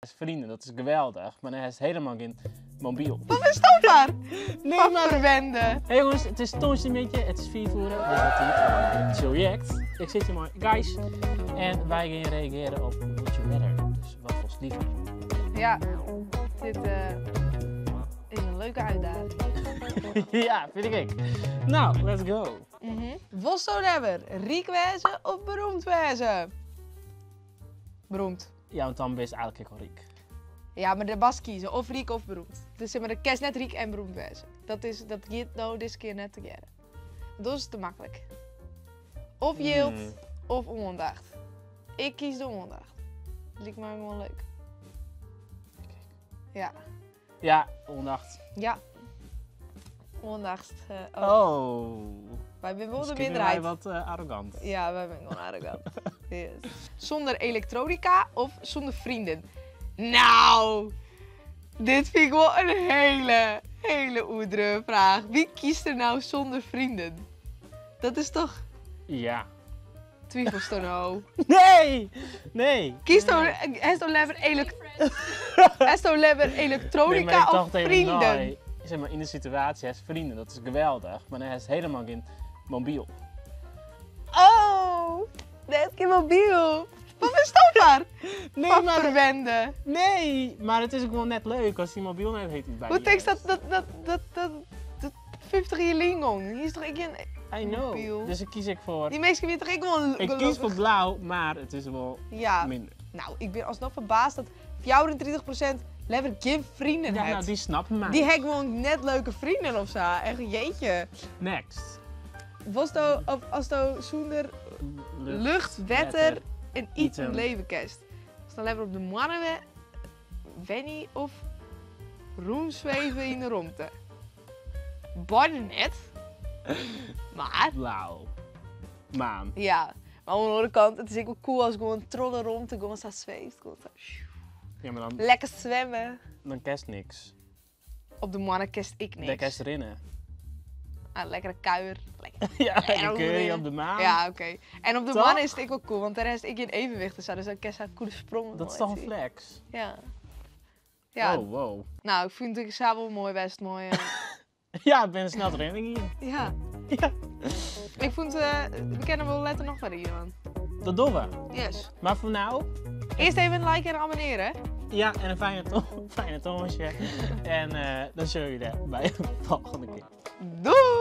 Vrienden, dat is geweldig, maar hij heeft helemaal geen mobiel. Wat is dat daar? Nee, Wat maar... verwende. Hey jongens, het is Toonsje beetje, het is 4 uur, we zitten hier van het project. Ik zit hier maar, guys, en wij gaan reageren op Would You Rather, dus wat was liever? Ja, dit is een leuke uitdaging. Ja, vind ik. Nou, let's go. Wat zou je hebben? Riek wezen of beroemd wezen? Beroemd. Ja, want dan ben je eigenlijk wel riek. Ja, maar de bas kiezen, of riek of beroemd. Dus zeg maar, de kerst net riek en beroemd wezen. Dat gaat nou deze keer net together. Dat is te makkelijk. Of yield, of onondacht. Ik kies de onondacht. Lijkt me gewoon leuk. Ja. Ja, ondacht. Ja. Ondacht. Oh. Wij zijn wel de Misschien minderheid. ben wij wat arrogant. Ja, wij zijn gewoon arrogant. Yes. Zonder elektronica of zonder vrienden? Nou, dit vind ik wel een hele oedere vraag. Wie kiest er nou zonder vrienden? Dat is toch Ja. twijfels toch nou? Nee! Nee! Kies toch liever elektronica of vrienden? Zeg maar, in de situatie heeft vrienden, dat is geweldig, maar hij heeft helemaal geen mobiel. Oh, net geen mobiel. Wat is dat daar? Nee, Wat maar... verwende. Nee, maar het is gewoon net leuk als die mobiel net heet iets bij Hoe je tekst is. dat 50 jaar lingon? Hier is toch ik een I know, mobiel. dus ik kies ik voor... Die mensen weer toch ik gewoon Ik kies voor blauw, maar het is wel Ja, minder. nou, ik ben alsnog verbaasd dat 34% liever geen vrienden Ja, heeft. nou, die snappen mij. Die heeft gewoon net leuke vrienden of zo. Echt, jeetje. Next. Was nou, als nou zonder lucht, wetter en iets in het leven kerst. Als dan liever op de mannen Wenny of roemzweven in de romte. Beide net. Maar, Blauw. Maan. ja. Maar aan de andere kant, het is ook wel cool als gewoon trollen rond te gewoon zo zweeft. Gewoon zo. Ja, maar dan Lekker zwemmen. kerst niks. Op de mannen kerst ik niks. Dan kerst erin. Ah, lekkere kuier. Lekker. Ja, lekker curry op de maan. Ja, oké. En op de Toch? mannen is het ook wel cool, want daar is ik in evenwicht. Dus dan kerst een coole sprong. Dat is toch een flex? Ja. Ja, Oh, wow. nou, ik vind het wel mooi, best mooi. Ja, ik ben een snel training hier. Ja. Ja. Ik vond, we kennen wel letter nog wat hier, man. Dat doen we. Yes. Maar voor nou, Eerst even een like en abonneren. ja, en een fijne tongetje. En dan zie je bij de volgende keer. Doei!